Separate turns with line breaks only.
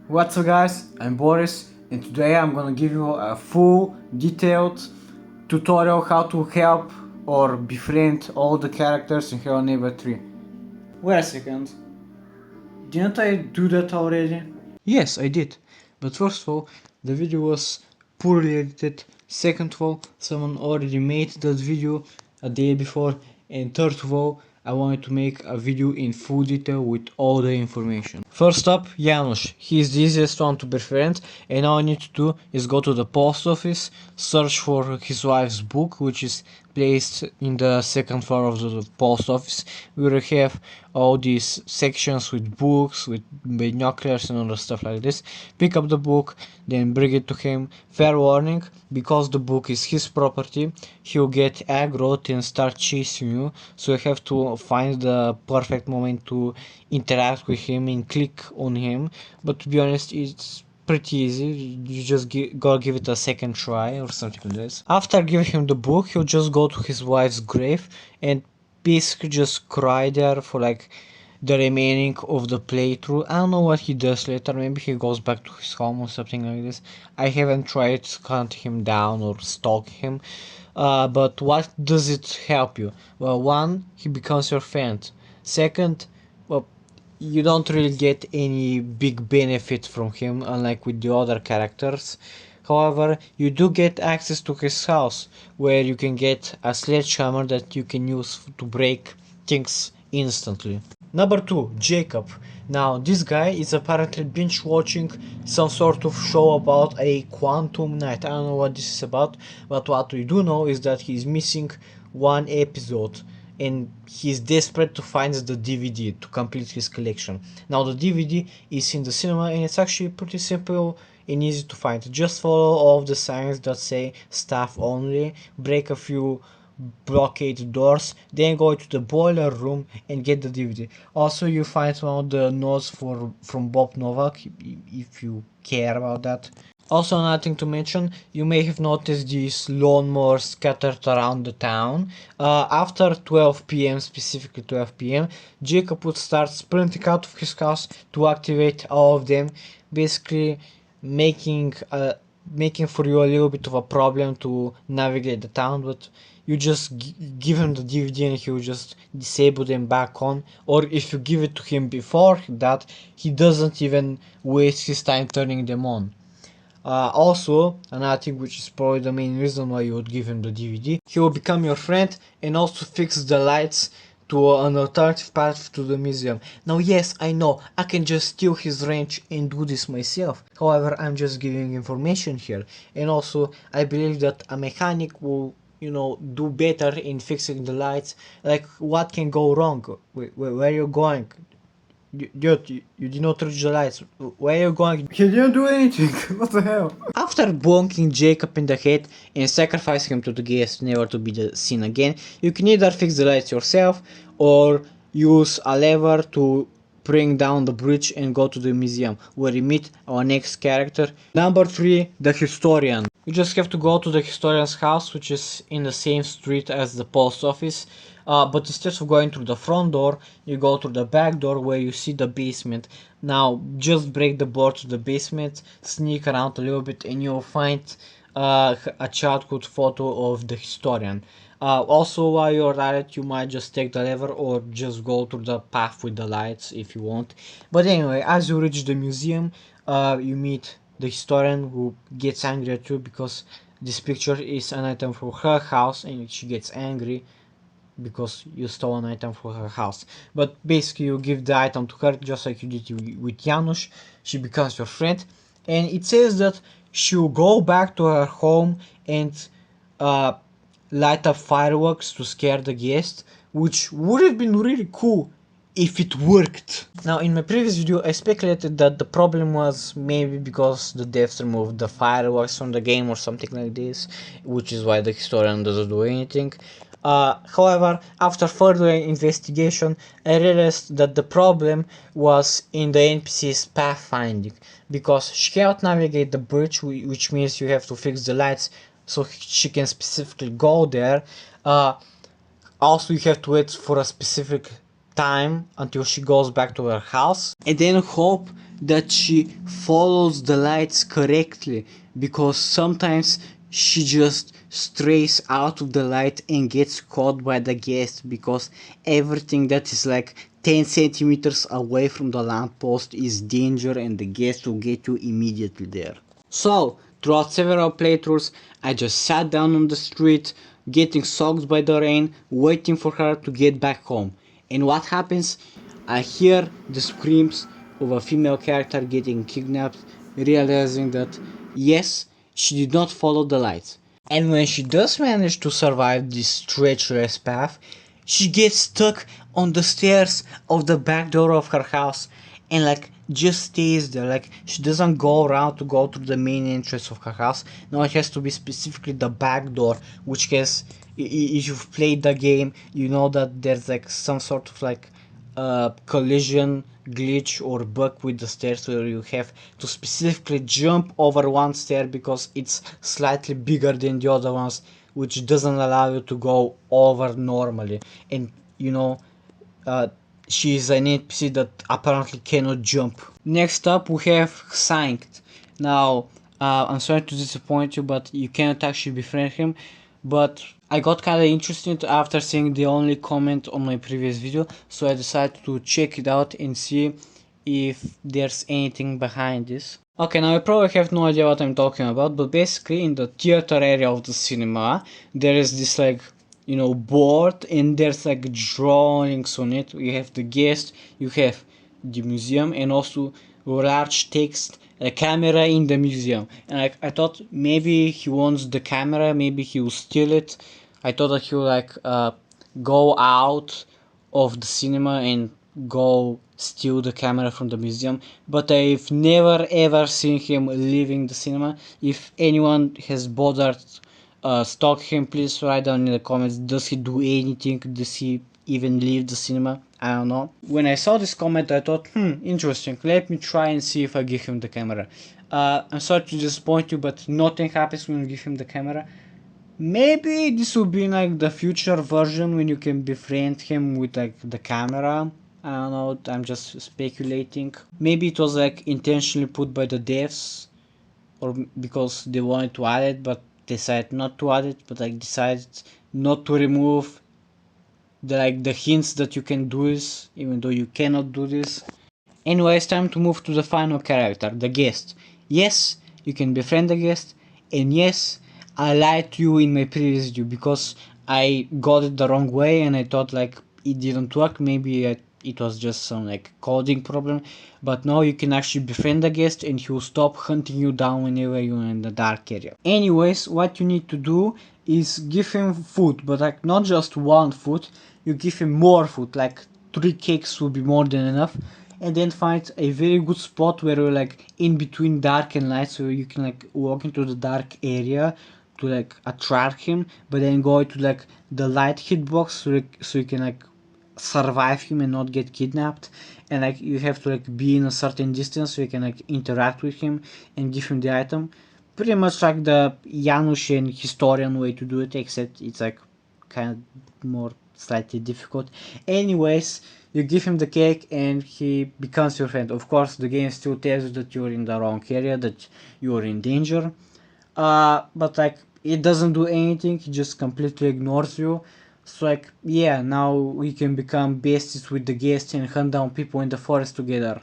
What's up guys, I'm Boris and today I'm gonna give you a full detailed tutorial how to help or befriend all the characters in Hello Neighbor 3. Wait a second, didn't I do that already? Yes, I did, but first of all, the video was poorly edited, second of all, someone already made that video a day before, and third of all, I wanted to make a video in full detail with all the information. First up, Janusz. He is the easiest one to befriend, and all I need to do is go to the post office, search for his wife's book, which is placed in the second floor of the post office. We will have all these sections with books, with binoculars and other stuff like this. Pick up the book, then bring it to him. Fair warning, because the book is his property, he'll get aggroed and start chasing you, so you have to find the perfect moment to interact with him and click on him. But to be honest, it's pretty easy. You just gotta give it a second try or something like this. After giving him the book, he'll just go to his wife's grave and basically just cry there for like the remaining of the playthrough. I don't know what he does later. Maybe he goes back to his home or something like this. I haven't tried to hunt him down or stalk him. But what does it help you? Well, one, he becomes your friend. Second, well, you don't really get any big benefit from him, unlike with the other characters. However, you do get access to his house, where you can get a sledgehammer that you can use to break things instantly. Number 2, Jacob. Now, this guy is apparently binge watching some sort of show about a quantum night. I don't know what this is about, but what we do know is that he's missing one episode and he's desperate to find the DVD to complete his collection. Now, the DVD is in the cinema and it's actually pretty simple and easy to find. Just follow all of the signs that say staff only, break a few blockade doors, then go to the boiler room and get the DVD. Also, you find one of the notes from Bob Novak if you care about that. Also, another thing to mention, you may have noticed these lawnmowers scattered around the town. After 12 p.m., specifically 12 p.m., Jacob would start sprinting out of his house to activate all of them, basically making for you a little bit of a problem to navigate the town, but you just give him the DVD and he'll just disable them back on. Or if you give it to him before that, he doesn't even waste his time turning them on. Also, another thing which is probably the main reason why you would give him the DVD, he will become your friend and also fix the lights to an alternative path to the museum. Now yes, I know, I can just steal his wrench and do this myself. However, I'm just giving information here. And also, I believe that a mechanic will, do better in fixing the lights. Like, what can go wrong? Where are you going? Dude, you did not reach the lights. Where are you going? He didn't do anything. What the hell? After bonking Jacob in the head and sacrificing him to the guest never to be seen again, you can either fix the lights yourself or use a lever to bring down the bridge and go to the museum where you meet our next character. Number 3, the historian. You just have to go to the historian's house, which is in the same street as the post office. But instead of going through the front door, you go through the back door where you see the basement. Now, just break the door to the basement, sneak around a little bit, and you'll find a childhood photo of the historian. Also, while you're at it, you might just take the lever or just go through the path with the lights if you want. But anyway, as you reach the museum, you meet the historian who gets angry at you because this picture is an item from her house and she gets angry because you stole an item from her house. But basically you give the item to her just like you did with Janusz. She becomes your friend and it says that she'll go back to her home and light up fireworks to scare the guest, which would have been really cool if it worked. Now, in my previous video, I speculated that the problem was maybe because the devs removed the fireworks from the game or something like this, which is why the historian doesn't do anything. However, after further investigation, I realized that the problem was in the NPC's pathfinding, because she cannot navigate the bridge, which means you have to fix the lights so she can specifically go there. Also, you have to wait for a specific time until she goes back to her house and then hope that she follows the lights correctly, because sometimes she just strays out of the light and gets caught by the guest, because everything that is like 10 centimeters away from the lamppost is danger and the guest will get you immediately there. So, throughout several playthroughs, I just sat down on the street, getting soaked by the rain, waiting for her to get back home. And what happens? I hear the screams of a female character getting kidnapped, realizing that yes, she did not follow the lights. And when she does manage to survive this treacherous path, she gets stuck on the stairs of the back door of her house and like just stays there. Like she doesn't go around to go through the main entrance of her house. No, it has to be specifically the back door, which has, if you've played the game, you know that there's like some sort of like collision glitch or bug with the stairs, where you have to specifically jump over one stair because it's slightly bigger than the other ones, which doesn't allow you to go over normally. And you know, uh, she is an NPC that apparently cannot jump. Next up we have Sankt. Now, I'm sorry to disappoint you, but you cannot actually befriend him. But I got kinda interested after seeing the only comment on my previous video, so I decided to check it out and see if there's anything behind this. Okay, now you probably have no idea what I'm talking about, but basically in the theater area of the cinema, there is this like, you know, board, and there's like drawings on it. You have the guest, you have the museum, and also large text, a camera in the museum. And like I thought maybe he wants the camera, maybe he will steal it. I thought that he will like go out of the cinema and go steal the camera from the museum, but I've never ever seen him leaving the cinema. If anyone has bothered stalk him, please write down in the comments, does he do anything, does he even leave the cinema? I don't know. When I saw this comment I thought, interesting, let me try and see if I give him the camera. I'm sorry to disappoint you, but nothing happens when you give him the camera. Maybe this will be like the future version when you can befriend him with like the camera. I don't know, I'm just speculating. Maybe it was like intentionally put by the devs, or because they wanted to add it but decided not to add it, but like decided not to remove the hints that you can do this, even though you cannot do this. Anyway, it's time to move to the final character, the guest. Yes, you can befriend the guest, and yes, I lied to you in my previous video because I got it the wrong way and I thought like it didn't work. Maybe it was just some like coding problem, but now you can actually befriend the guest and he will stop hunting you down whenever you're in the dark area. Anyways, what you need to do is give him food, but like not just one food, you give him more food, like 3 cakes will be more than enough. And then find a very good spot where you're like in between dark and light, so you can like walk into the dark area to like attract him, but then go to like the light hitbox, so you can like survive him and not get kidnapped. And like you have to like be in a certain distance so you can like interact with him and give him the item. Pretty much like the Janusz and Historian way to do it, except it's like kind of more slightly difficult. Anyways, you give him the cake and he becomes your friend. Of course, the game still tells you that you're in the wrong area, that you're in danger. But like it doesn't do anything, he just completely ignores you. So like yeah, now we can become besties with the guest and hunt down people in the forest together.